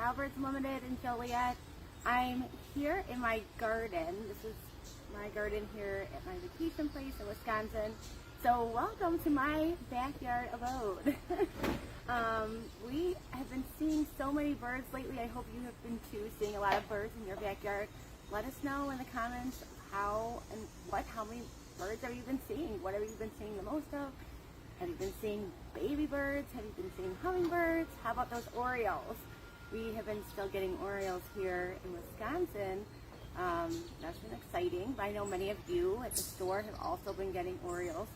Roberts Limited in Joliet. I'm here in my garden. This is my garden here at my vacation place in Wisconsin. So welcome to my backyard abode. We have been seeing so many birds lately. I hope you have been too, seeing a lot of birds in your backyard. Let us know in the comments how many birds have you been seeing? What have you been seeing the most of? Have you been seeing baby birds? Have you been seeing hummingbirds? How about those Orioles? We have been still getting Orioles here in Wisconsin. That's been exciting. But I know many of you at the store have also been getting Orioles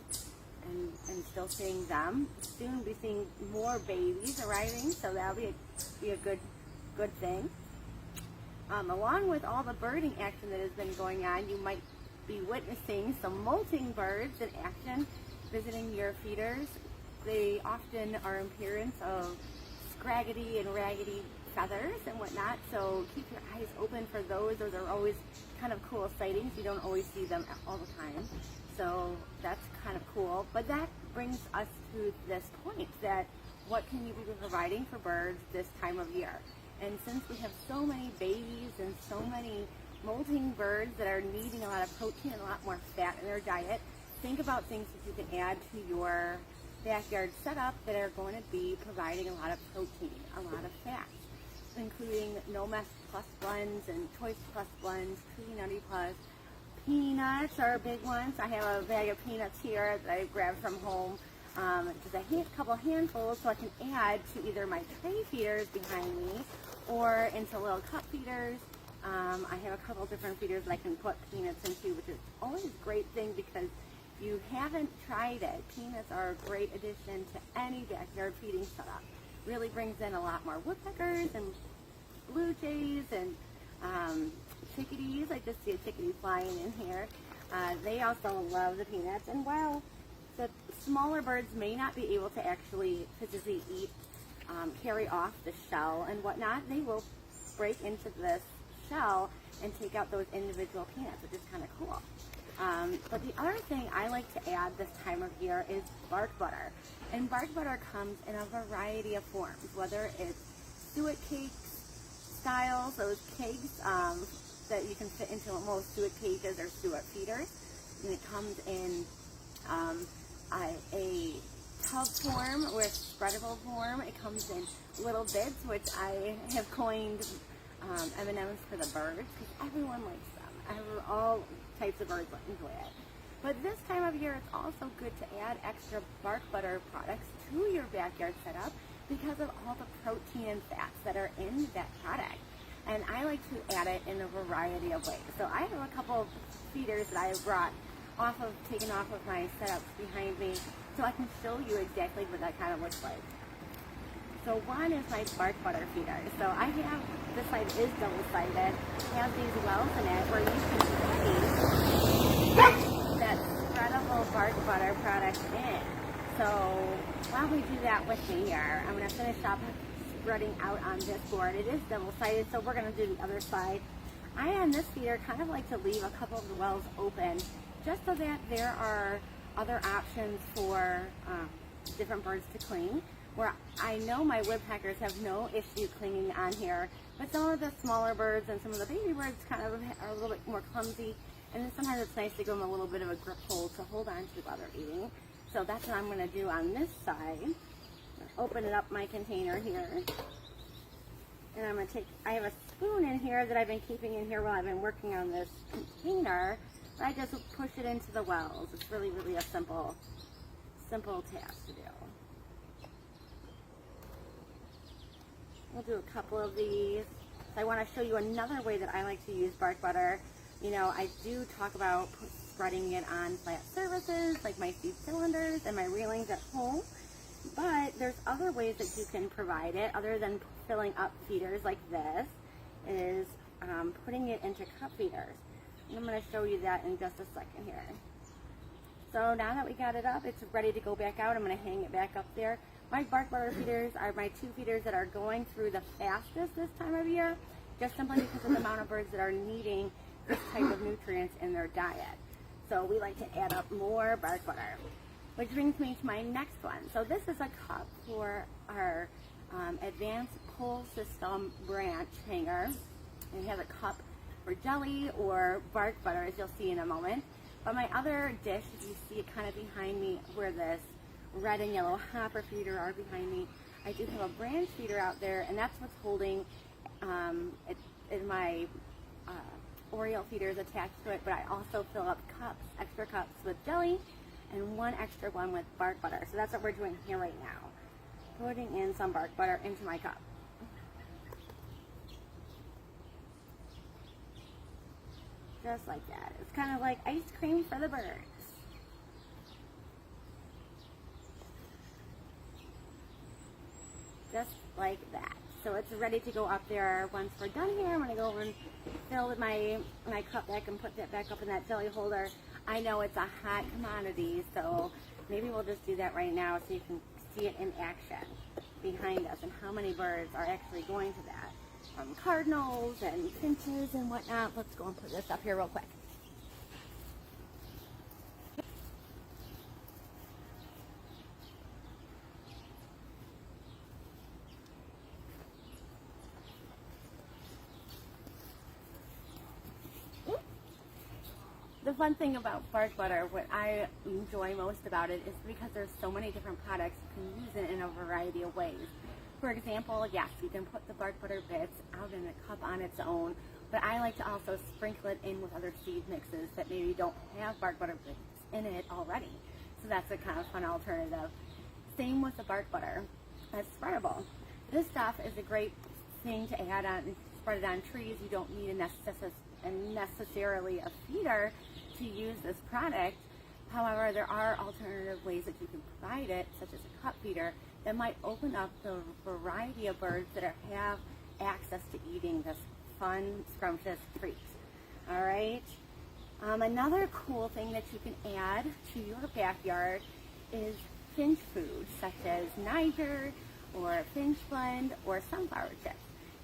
and still seeing them. Soon we'll be seeing more babies arriving, so that'll be a good thing. Along with all the birding action that has been going on, you might be witnessing some molting birds in action visiting your feeders. They often are in appearance of scraggly and raggedy feathers and whatnot, so keep your eyes open for those. Those are always kind of cool sightings. You don't always see them all the time, so that's kind of cool. But that brings us to this point, that what can you be providing for birds this time of year? And since we have so many babies and so many molting birds that are needing a lot of protein and a lot more fat in their diet, think about things that you can add to your backyard setup that are going to be providing a lot of protein, a lot of fat, including No Mess Plus blends and Choice Plus blends, Nutty Plus. Peanuts are big ones. I have a bag of peanuts here that I grabbed from home. Just a couple handfuls, so I can add to either my tray feeders behind me or into little cup feeders. I have a couple different feeders that I can put peanuts into, which is always a great thing because if you haven't tried it, peanuts are a great addition to any backyard feeding setup. Really brings in a lot more woodpeckers and blue jays and chickadees. I just see a chickadee flying in here. They also love the peanuts, and while the smaller birds may not be able to actually physically eat, carry off the shell and whatnot, they will break into this shell and take out those individual peanuts, which is kind of cool. But the other thing I like to add this time of year is bark butter. And bark butter comes in a variety of forms, whether it's suet cake styles, those cakes that you can fit into most suet cages or suet feeders. And it comes in a tub form or a spreadable form. It comes in little bits, which I have coined M&Ms for the birds, because everyone likes them. All types of birds enjoy it. But this time of year, it's also good to add extra bark butter products to your backyard setup because of all the protein and fats that are in that product. And I like to add it in a variety of ways. So I have a couple of feeders that I have brought taken off of my setups behind me, so I can show you exactly what that kind of looks like. So one is my bark butter feeder. So I have, this side is double-sided, has these wells in it where you can place that spreadable bark butter product in. So while we do that with me here, I'm going to finish up spreading out on this board. It is double-sided, so we're going to do the other side. I, on this feeder, kind of like to leave a couple of the wells open just so that there are other options for different birds to cling. Where I know my woodpeckers have no issue clinging on here, but some of the smaller birds and some of the baby birds kind of are a little bit more clumsy, and then sometimes it's nice to give them a little bit of a grip hold to hold on to while they're eating. So that's what I'm going to do on this side. Open it up, my container here, and I'm going to I have a spoon in here that I've been keeping in here while I've been working on this container. I just push it into the wells. It's really, really a simple task to do. We'll do a couple of these. So I want to show you another way that I like to use bark butter. You know, I do talk about spreading it on flat surfaces, like my seed cylinders and my reelings at home. But there's other ways that you can provide it, other than filling up feeders like this, is putting it into cup feeders. And I'm going to show you that in just a second here. So now that we got it up, it's ready to go back out. I'm going to hang it back up there. My bark butter feeders are my two feeders that are going through the fastest this time of year, just simply because of the amount of birds that are needing this type of nutrients in their diet. So we like to add up more bark butter. Which brings me to my next one. So this is a cup for our advanced pull system branch hanger. And it has a cup for jelly or bark butter, as you'll see in a moment. But my other dish, as you see it kind of behind me, where this red and yellow hopper feeder are behind me, I do have a branch feeder out there, and that's what's holding it in my Oreo feeders attached to it. But I also fill up cups, extra cups with jelly, and one extra one with bark butter. So that's what we're doing here right now, putting in some bark butter into my cup. Just like that. It's kind of like ice cream for the birds. Just like that. So it's ready to go up there. Once we're done here, I'm going to go and fill my cup back and put that back up in that jelly holder. I know it's a hot commodity, so maybe we'll just do that right now so you can see it in action behind us and how many birds are actually going to that. Cardinals and finches and whatnot. Let's go and put this up here real quick. The fun thing about bark butter, what I enjoy most about it, is because there's so many different products you can use it in a variety of ways. For example, yes, you can put the bark butter bits out in a cup on its own, but I like to also sprinkle it in with other seed mixes that maybe don't have bark butter bits in it already. So that's a kind of fun alternative. Same with the bark butter. That's spreadable. This stuff is a great thing to add on, spread it on trees. You don't need necessarily a feeder to use this product. However, there are alternative ways that you can provide it, such as a cup feeder, that might open up the variety of birds that have access to eating this fun, scrumptious treat. All right. Another cool thing that you can add to your backyard is finch food, such as Niger or finch blend or sunflower chips.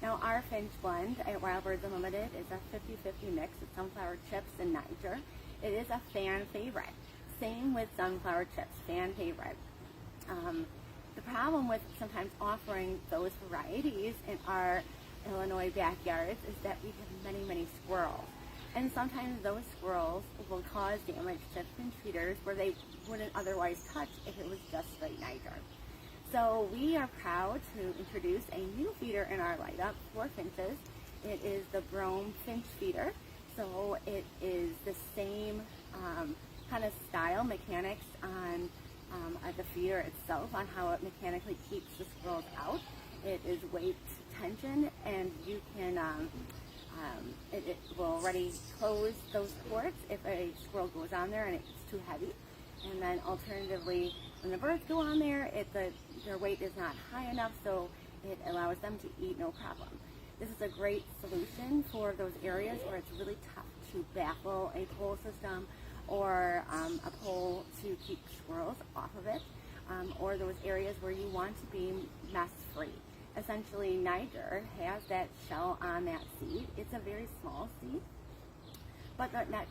Now, our finch blend at Wild Birds Unlimited is a 50-50 mix of sunflower chips and Niger. It is a fan favorite. Same with sunflower chips, fan favorite. The problem with sometimes offering those varieties in our Illinois backyards is that we have many, many squirrels. And sometimes those squirrels will cause damage to finch feeders where they wouldn't otherwise touch if it was just straight Niger. So we are proud to introduce a new feeder in our lineup for finches. It is the Brome Finch Feeder. So it is the same kind of style, mechanics on the feeder itself, on how it mechanically keeps the squirrels out. It is weight tension, and you can it will already close those ports if a squirrel goes on there and it's too heavy. And then alternatively, when the birds go on there, their weight is not high enough, so it allows them to eat no problem. This is a great solution for those areas where it's really tough to baffle a pole system or a pole to keep squirrels off of it, or those areas where you want to be mess-free. Essentially, Niger has that shell on that seed. It's a very small seed, but that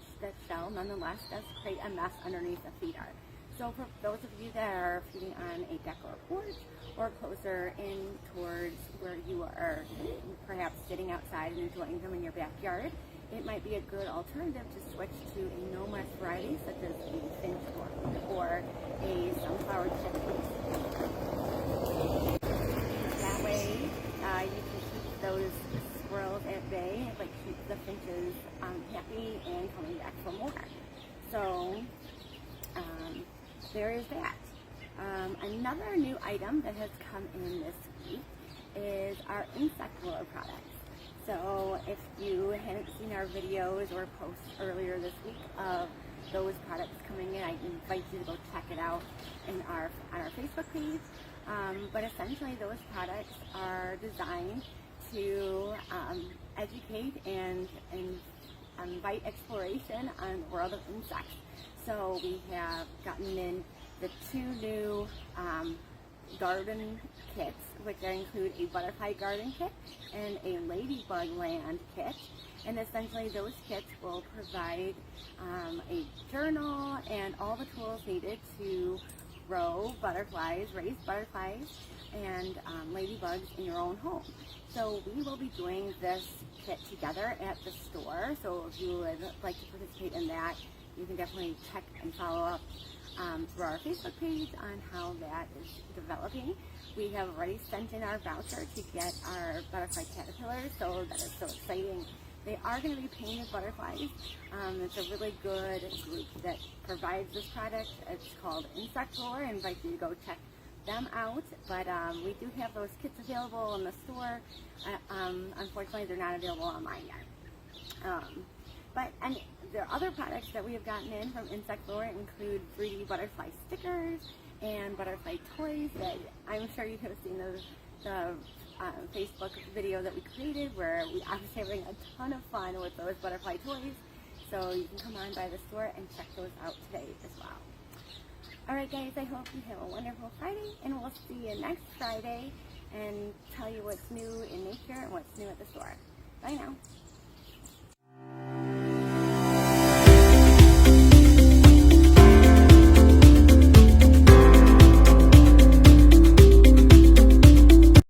shell nonetheless does create a mess underneath the feeder. So for those of you that are feeding on a deck or a porch, or closer in towards where you are perhaps sitting outside and enjoying them in your backyard, it might be a good alternative to switch to a no-mess variety such as a finch blend or a sunflower chip. That way you can keep those squirrels at bay, but keep the finches happy and coming back for more. So there is that. Another new item that has come in this week is our insect lure products. So if you hadn't seen our videos or posts earlier this week of those products coming in, I invite you to go check it out on our Facebook page. But essentially those products are designed to educate and invite exploration on the world of insects. So we have gotten in the 2 new garden kits, which include a butterfly garden kit and a ladybug land kit. And essentially those kits will provide a journal and all the tools needed to grow butterflies, raise butterflies, and ladybugs in your own home. So we will be doing this kit together at the store. So if you would like to participate in that, you can definitely check and follow up through our Facebook page on how that is developing. We have already sent in our voucher to get our butterfly caterpillars, so that is so exciting. They are going to be painted butterflies. It's a really good group that provides this product. It's called Insect Lore. I invite you to go check them out. But we do have those kits available in the store. Unfortunately, they're not available online yet. And there are other products that we have gotten in from Insect Lore include 3D butterfly stickers and butterfly toys that I'm sure you have seen the Facebook video that we created, where I was having a ton of fun with those butterfly toys. So you can come on by the store and check those out today as well. Alright guys, I hope you have a wonderful Friday, and we'll see you next Friday and tell you what's new in nature and what's new at the store. Bye now.